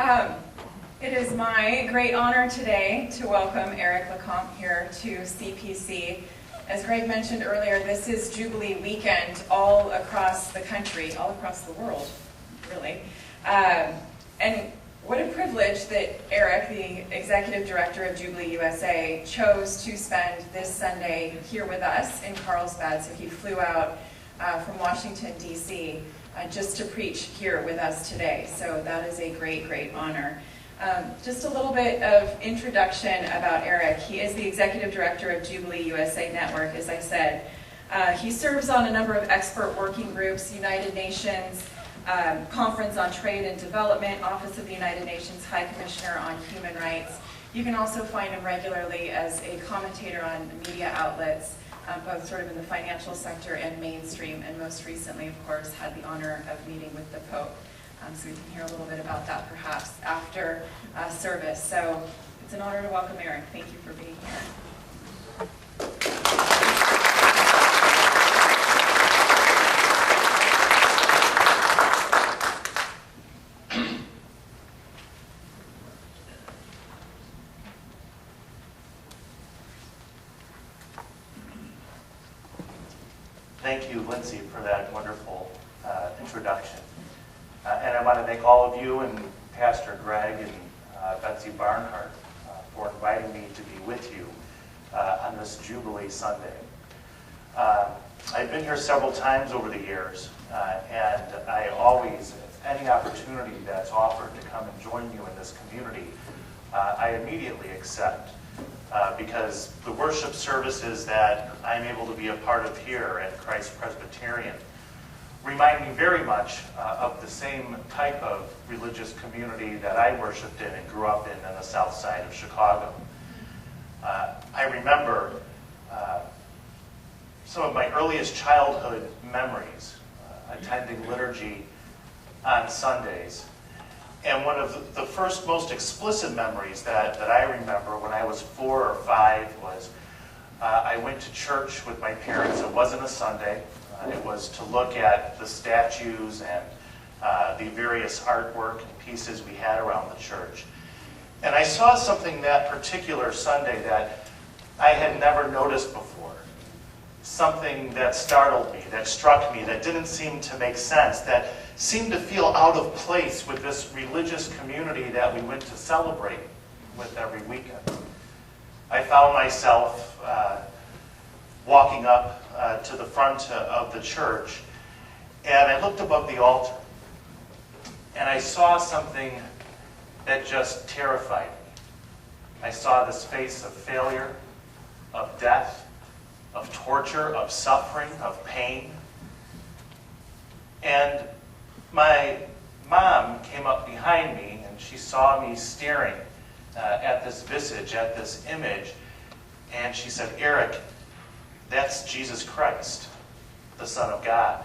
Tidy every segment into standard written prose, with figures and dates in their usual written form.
It is my great honor today to welcome Eric LeCompte here to CPC. As Greg mentioned earlier, this is Jubilee weekend all across the country, all across the world, really. And what a privilege that Eric, the Executive Director of Jubilee USA, chose to spend this Sunday here with us in Carlsbad. So he flew out from Washington, D.C. Just to preach here with us today. So that is a great, great honor. Just a little bit of introduction about Eric. He is the Executive Director of Jubilee USA Network, as I said. He serves on a number of expert working groups, United Nations, Conference on Trade and Development, Office of the United Nations High Commissioner on Human Rights. You can also find him regularly as a commentator on media outlets, both sort of in the financial sector and mainstream, and most recently, of course, had the honor of meeting with the Pope. So we can hear a little bit about that perhaps after service. So it's an honor to welcome Eric. Thank you for being here. Thank you, Lindsay, for that wonderful introduction. And I want to thank all of you and Pastor Greg and Betsy Barnhart for inviting me to be with you on this Jubilee Sunday. I've been here several times over the years, and I always, if any opportunity that's offered to come and join you in this community, I immediately accept. Because the worship services that I'm able to be a part of here at Christ Presbyterian remind me very much of the same type of religious community that I worshiped in and grew up in the south side of Chicago. I remember some of my earliest childhood memories, attending liturgy on Sundays. And one of the first most explicit memories that I remember when I was 4 or 5 was I went to church with my parents. It wasn't a Sunday. It was to look at the statues and the various artwork and pieces we had around the church. And I saw something that particular Sunday that I had never noticed before. Something that startled me, that struck me, that didn't seem to make sense, that seemed to feel out of place with this religious community that we went to celebrate with every weekend. I found myself walking up to the front of the church, and I looked above the altar, and I saw something that just terrified me. I saw this face of failure, of death, of torture, of suffering, of pain. And my mom came up behind me, and she saw me staring at this visage, at this image, and she said, "Eric, that's Jesus Christ, the Son of God."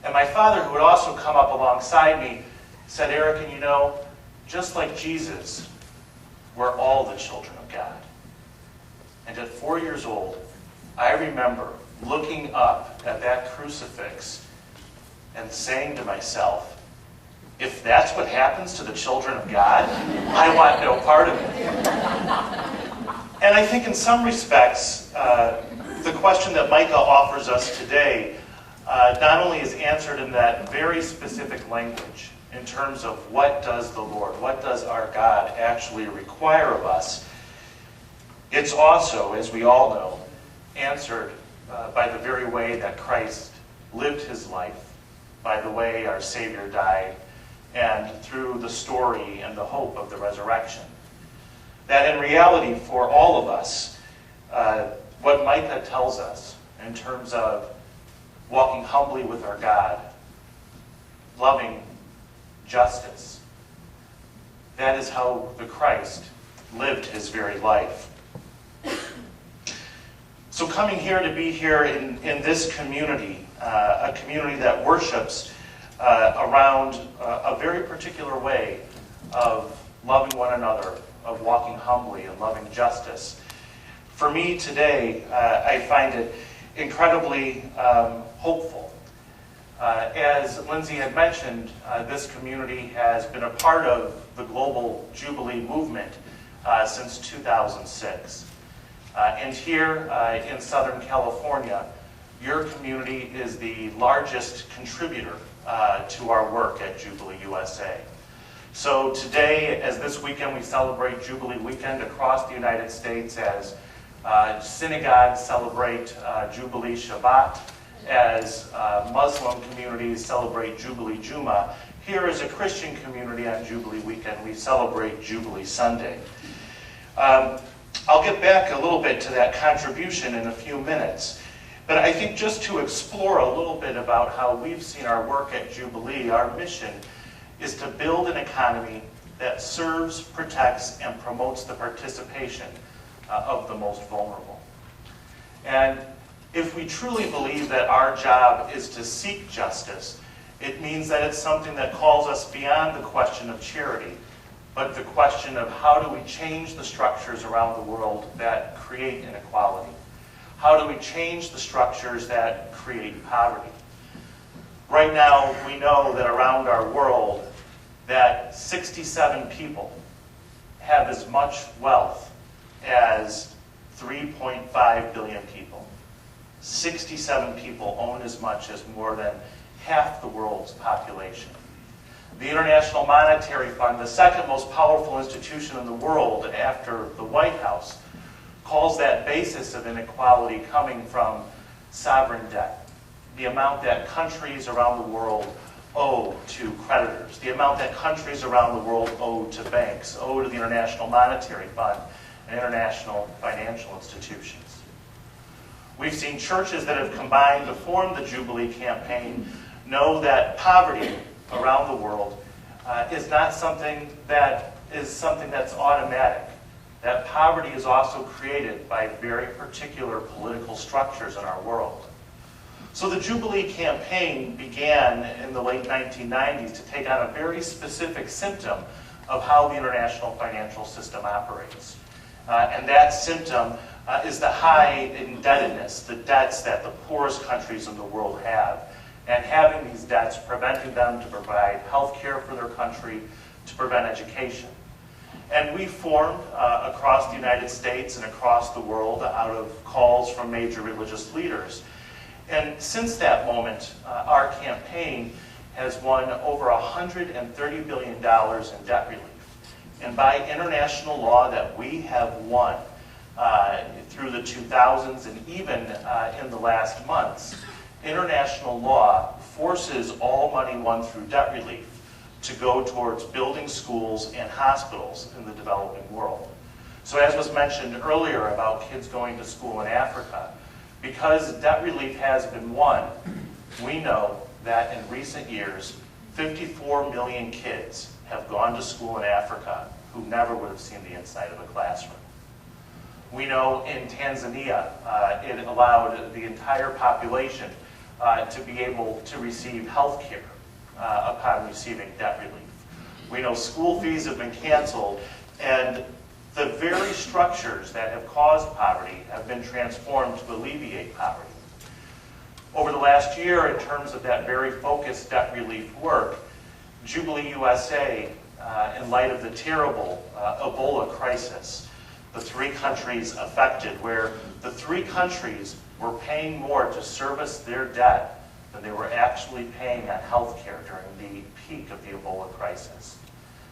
And my father, who had also come up alongside me, said, "Eric, and you know, just like Jesus, we're all the children of God." And at 4 years old, I remember looking up at that crucifix and saying to myself, if that's what happens to the children of God, I want no part of it. And I think in some respects, the question that Micah offers us today not only is answered in that very specific language in terms of what does the Lord, what does our God actually require of us, it's also, as we all know, answered by the very way that Christ lived his life, by the way our Savior died, and through the story and the hope of the resurrection. That in reality, for all of us, what Micah tells us in terms of walking humbly with our God, loving justice, that is how the Christ lived his very life. So coming here to be here in this community, a community that worships around a very particular way of loving one another, of walking humbly and loving justice. For me today, I find it incredibly hopeful As Lindsay had mentioned, this community has been a part of the global Jubilee movement since 2006. And here in Southern California, your community is the largest contributor to our work at Jubilee USA. So today, as this weekend we celebrate Jubilee Weekend across the United States, as synagogues celebrate Jubilee Shabbat, as Muslim communities celebrate Jubilee Juma, here as a Christian community on Jubilee Weekend, we celebrate Jubilee Sunday. I'll get back a little bit to that contribution in a few minutes, but I think just to explore a little bit about how we've seen our work at Jubilee, our mission is to build an economy that serves, protects, and promotes the participation of the most vulnerable. And if we truly believe that our job is to seek justice, it means that it's something that calls us beyond the question of charity, but the question of how do we change the structures around the world that create inequality? How do we change the structures that create poverty? Right now, we know that around our world, that 67 people have as much wealth as 3.5 billion people. 67 people own as much as more than half the world's population. The International Monetary Fund, the second most powerful institution in the world after the White House, calls that basis of inequality coming from sovereign debt, the amount that countries around the world owe to creditors, the amount that countries around the world owe to banks, owe to the International Monetary Fund and international financial institutions. We've seen churches that have combined to form the Jubilee campaign know that poverty around the world is not something that's automatic. That poverty is also created by very particular political structures in our world. So the Jubilee campaign began in the late 1990s to take on a very specific symptom of how the international financial system operates. And that symptom is the high indebtedness, the debts that the poorest countries in the world have. And having these debts preventing them to provide health care for their country, to prevent education. And we formed across the United States and across the world out of calls from major religious leaders. And since that moment, our campaign has won over $130 billion in debt relief. And by international law that we have won through the 2000s and even in the last months, international law forces all money won through debt relief to go towards building schools and hospitals in the developing world. So as was mentioned earlier about kids going to school in Africa, because debt relief has been won, we know that in recent years, 54 million kids have gone to school in Africa who never would have seen the inside of a classroom. We know in Tanzania, it allowed the entire population to be able to receive health care upon receiving debt relief. We know school fees have been canceled, and the very structures that have caused poverty have been transformed to alleviate poverty. Over the last year, in terms of that very focused debt relief work, Jubilee USA, in light of the terrible Ebola crisis, the 3 countries affected, where the 3 countries were paying more to service their debt than they were actually paying on health care during the peak of the Ebola crisis.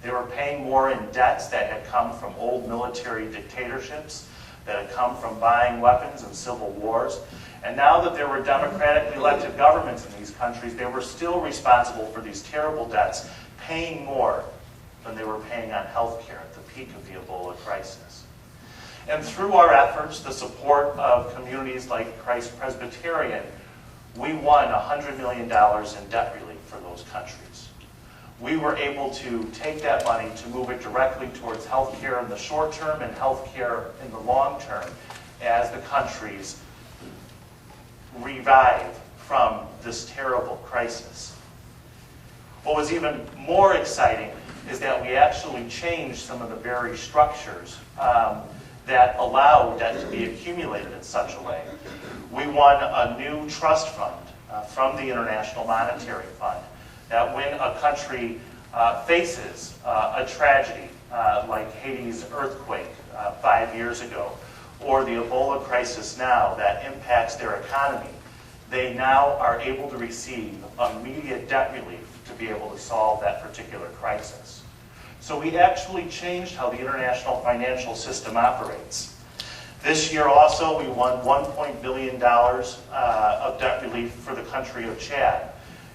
They were paying more in debts that had come from old military dictatorships, that had come from buying weapons and civil wars. And now that there were democratically elected governments in these countries, they were still responsible for these terrible debts, paying more than they were paying on health care at the peak of the Ebola crisis. And through our efforts, the support of communities like Christ Presbyterian, we won $100 million in debt relief for those countries. We were able to take that money to move it directly towards health care in the short term and health care in the long term as the countries revive from this terrible crisis. What was even more exciting is that we actually changed some of the very structures that allow debt to be accumulated in such a way. We won a new trust fund from the International Monetary Fund that when a country faces a tragedy like Haiti's earthquake 5 years ago, or the Ebola crisis now that impacts their economy, they now are able to receive immediate debt relief to be able to solve that particular crisis. So we actually changed how the international financial system operates. This year also we won $1 billion of debt relief for the country of Chad.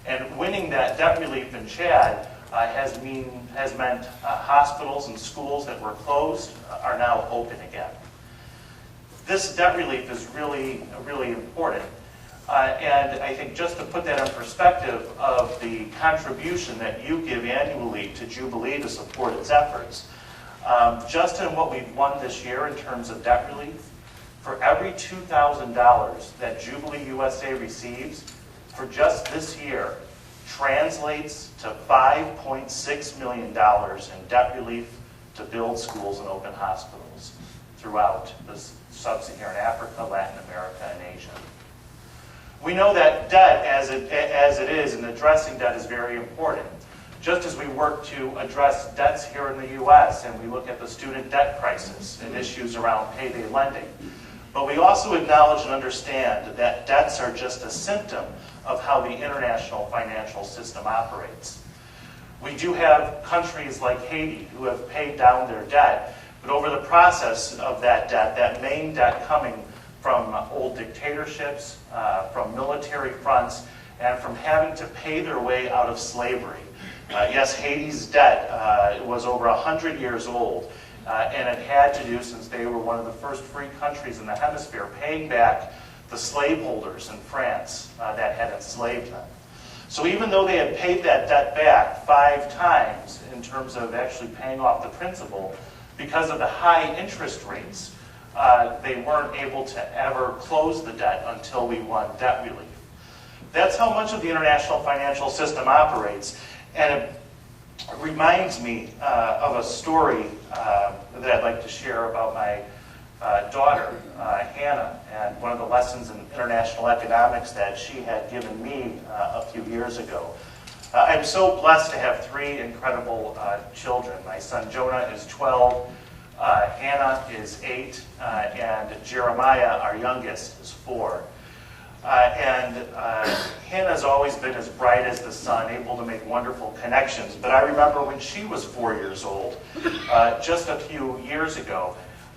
And winning that debt relief in Chad has meant hospitals and schools that were closed are now open again. This debt relief is really important. And I think just to put that in perspective of the contribution that you give annually to Jubilee to support its efforts, just in what we've won this year in terms of debt relief, for every $2,000 that Jubilee USA receives for just this year translates to $5.6 million in debt relief to build schools and open hospitals throughout sub-Saharan Africa, Latin America, and Asia. We know that debt, as it is, and addressing debt is very important. Just as we work to address debts here in the U.S., and we look at the student debt crisis and issues around payday lending, but we also acknowledge and understand that debts are just a symptom of how the international financial system operates. We do have countries like Haiti who have paid down their debt, but over the process of that debt, that main debt coming from old dictatorships, from military fronts, and from having to pay their way out of slavery. Yes, Haiti's debt was over 100 years old, and it had to do, since they were one of the first free countries in the hemisphere, paying back the slaveholders in France that had enslaved them. So even though they had paid that debt back 5 times in terms of actually paying off the principal, because of the high interest rates, they weren't able to ever close the debt until we won debt relief. That's how much of the international financial system operates. And it reminds me of a story that I'd like to share about my daughter, Hannah, and one of the lessons in international economics that she had given me a few years ago. I'm so blessed to have 3 incredible children. My son Jonah is 12, Hannah is 8, and Jeremiah, our youngest, is 4. Hannah's always been as bright as the sun, able to make wonderful connections. But I remember when she was 4 years old, just a few years ago,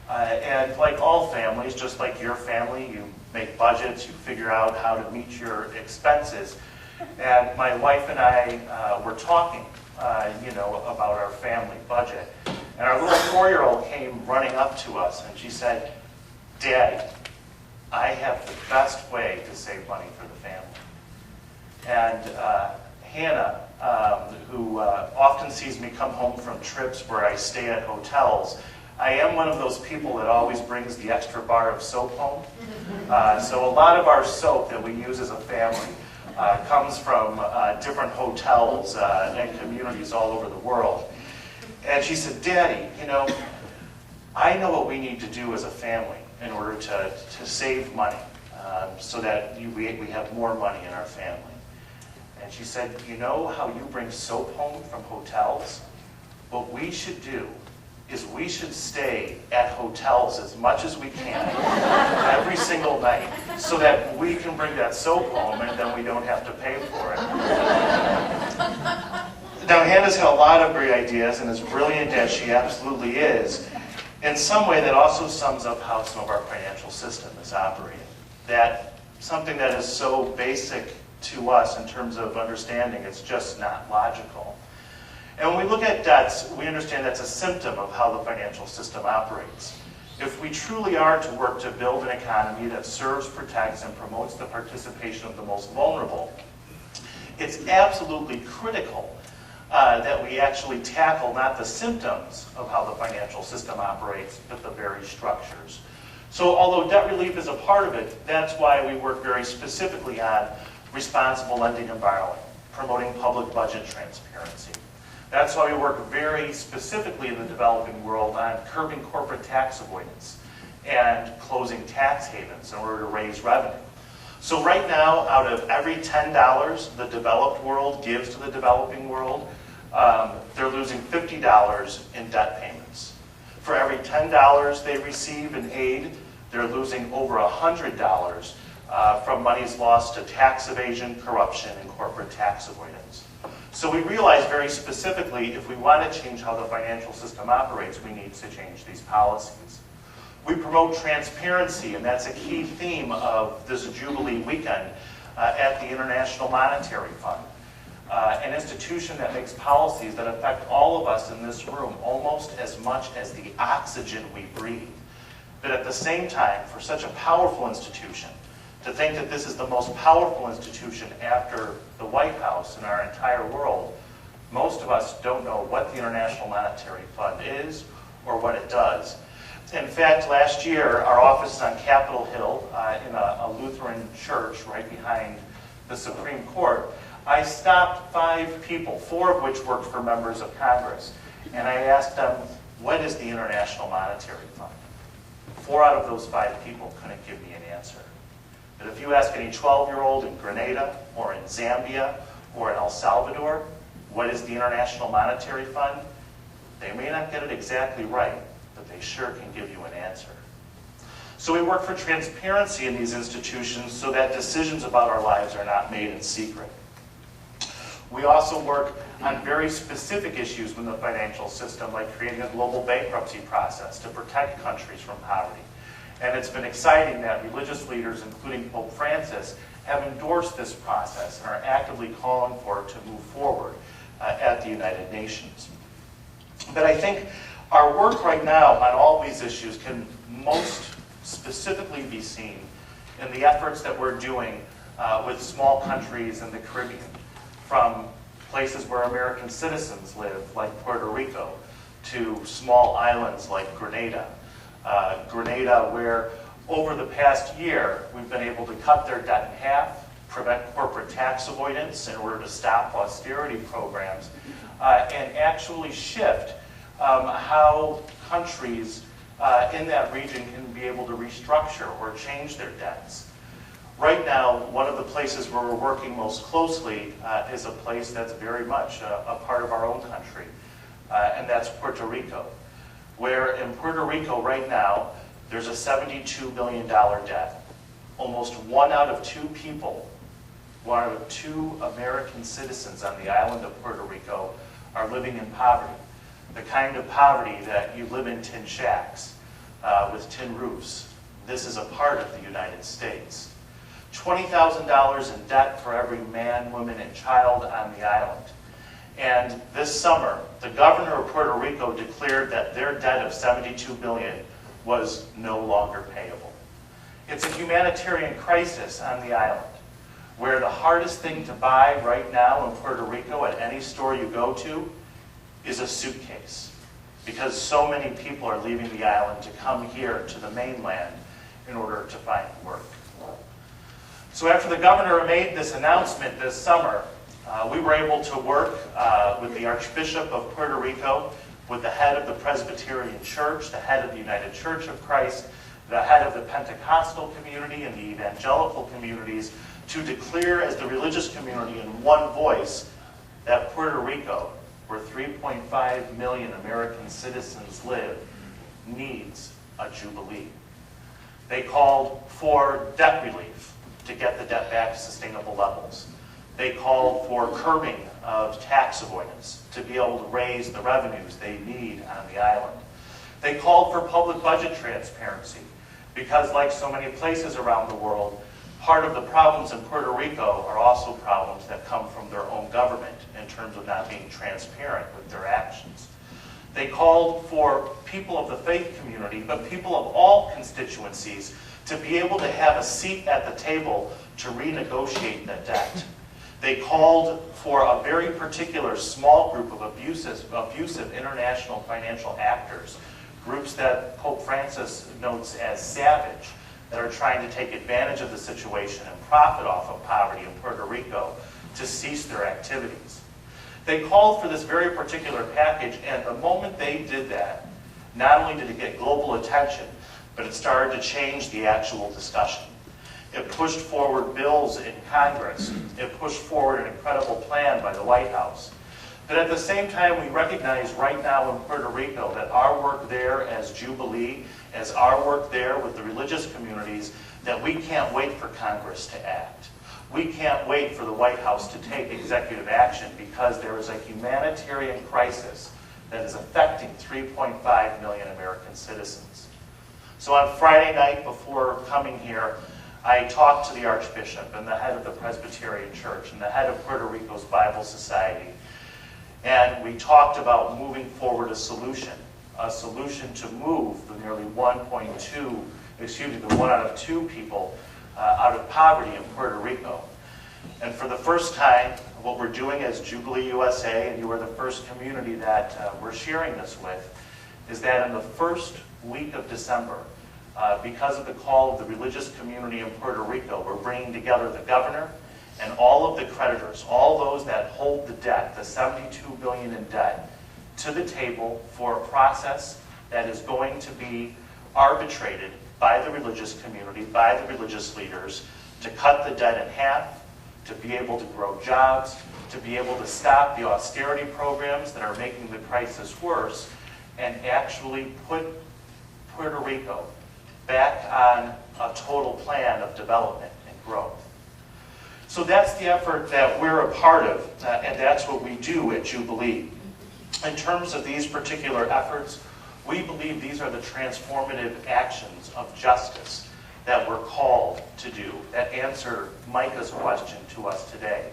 and like all families, just like your family, you make budgets, you figure out how to meet your expenses. And my wife and I were talking, about our family budget. And our little 4-year-old came running up to us, and she said, "Daddy, I have the best way to save money for the family." And Hannah, who often sees me come home from trips where I stay at hotels, I am one of those people that always brings the extra bar of soap home. So a lot of our soap that we use as a family comes from different hotels and communities all over the world. And she said, "Daddy, I know what we need to do as a family in order to save money so that we have more money in our family." And she said, "You know how you bring soap home from hotels? What we should do is we should stay at hotels as much as we can every single night so that we can bring that soap home and then we don't have to pay for it." Now, Hannah's got a lot of great ideas, and as brilliant as she absolutely is, in some way that also sums up how some of our financial system is operating. That something that is so basic to us in terms of understanding, it's just not logical. And when we look at debts, we understand that's a symptom of how the financial system operates. If we truly are to work to build an economy that serves, protects, and promotes the participation of the most vulnerable, it's absolutely critical that we actually tackle not the symptoms of how the financial system operates, but the very structures. So although debt relief is a part of it, that's why we work very specifically on responsible lending and borrowing, promoting public budget transparency. That's why we work very specifically in the developing world on curbing corporate tax avoidance and closing tax havens in order to raise revenue. So right now, out of every $10 the developed world gives to the developing world, they're losing $50 in debt payments. For every $10 they receive in aid, they're losing over $100 from monies lost to tax evasion, corruption, and corporate tax avoidance. So we realize very specifically, if we want to change how the financial system operates, we need to change these policies. We promote transparency, and that's a key theme of this Jubilee weekend at the International Monetary Fund, an institution that makes policies that affect all of us in this room almost as much as the oxygen we breathe. But at the same time, for such a powerful institution, to think that this is the most powerful institution after the White House in our entire world, most of us don't know what the International Monetary Fund is or what it does. In fact, last year, our office is on Capitol Hill in a Lutheran church right behind the Supreme Court. I stopped 5 people, 4 of which worked for members of Congress, and I asked them, what is the International Monetary Fund? 4 out of those 5 people couldn't give me an answer. But if you ask any 12-year-old in Grenada or in Zambia or in El Salvador, what is the International Monetary Fund? They may not get it exactly right, but they sure can give you an answer. So we work for transparency in these institutions so that decisions about our lives are not made in secret. We also work on very specific issues in the financial system, like creating a global bankruptcy process to protect countries from poverty. And it's been exciting that religious leaders, including Pope Francis, have endorsed this process and are actively calling for it to move forward at the United Nations. But I think our work right now on all these issues can most specifically be seen in the efforts that we're doing with small countries in the Caribbean, from places where American citizens live, like Puerto Rico, to small islands like Grenada. Grenada, where over the past year, we've been able to cut their debt in half, prevent corporate tax avoidance in order to stop austerity programs, and actually shift how countries in that region can be able to restructure or change their debts. Right now, one of the places where we're working most closely is a place that's very much a part of our own country, and that's Puerto Rico, where in Puerto Rico right now, there's a $72 billion debt. Almost 1 out of 2 people, 1 out of 2 American citizens on the island of Puerto Rico are living in poverty. The kind of poverty that you live in tin shacks with tin roofs. This is a part of the United States. $20,000 in debt for every man, woman, and child on the island. And this summer, the governor of Puerto Rico declared that their debt of $72 billion was no longer payable. It's a humanitarian crisis on the island, where the hardest thing to buy right now in Puerto Rico at any store you go to is a suitcase, because so many people are leaving the island to come here to the mainland in order to find work. So after the governor made this announcement this summer, we were able to work with the Archbishop of Puerto Rico, with the head of the Presbyterian Church, the head of the United Church of Christ, the head of the Pentecostal community and the evangelical communities, to declare as the religious community in one voice that Puerto Rico, where 3.5 million American citizens live, needs a jubilee. They called for debt relief to get the debt back to sustainable levels. They called for curbing of tax avoidance to be able to raise the revenues they need on the island. They called for public budget transparency because, like so many places around the world, part of the problems in Puerto Rico are also problems that come from their own government in terms of not being transparent with their actions. They called for people of the faith community, but people of all constituencies, to be able to have a seat at the table to renegotiate the debt. They called for a very particular small group of abusive international financial actors, groups that Pope Francis notes as savage, that are trying to take advantage of the situation and profit off of poverty in Puerto Rico, to cease their activities. They called for this very particular package, and the moment they did that, not only did it get global attention, but it started to change the actual discussion. It pushed forward bills in Congress. It pushed forward an incredible plan by the White House. But at the same time, we recognize right now in Puerto Rico that our work there as Jubilee, as our work there with the religious communities, that we can't wait for Congress to act. We can't wait for the White House to take executive action because there is a humanitarian crisis that is affecting 3.5 million American citizens. So on Friday night before coming here, I talked to the Archbishop and the head of the Presbyterian Church and the head of Puerto Rico's Bible Society. And we talked about moving forward a solution to move the nearly 1 out of 2 people out of poverty in Puerto Rico. And for the first time, what we're doing as Jubilee USA, and you are the first community that we're sharing this with, is that in the first week of December, because of the call of the religious community in Puerto Rico, we're bringing together the governor and all of the creditors, all those that hold the debt, the $72 billion in debt, to the table for a process that is going to be arbitrated by the religious community, by the religious leaders, to cut the debt in half, to be able to grow jobs, to be able to stop the austerity programs that are making the crisis worse, and actually put Puerto Rico back on a total plan of development and growth. So that's the effort that we're a part of, and that's what we do at Jubilee. In terms of these particular efforts, we believe these are the transformative actions of justice that we're called to do, that answer Micah's question to us today,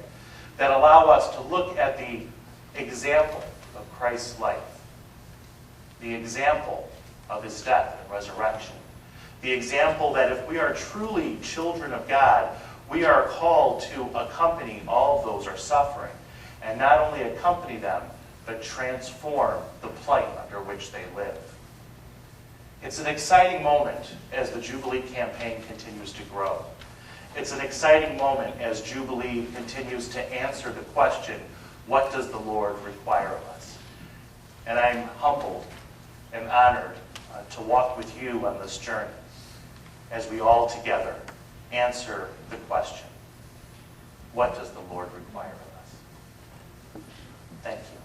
that allow us to look at the example of Christ's life, the example of his death and resurrection, the example that if we are truly children of God, we are called to accompany all of those who are suffering, and not only accompany them, but transform the plight under which they live. It's an exciting moment as the Jubilee campaign continues to grow. It's an exciting moment as Jubilee continues to answer the question, what does the Lord require of us? And I'm humbled and honored to walk with you on this journey as we all together answer the question, what does the Lord require of us? Thank you.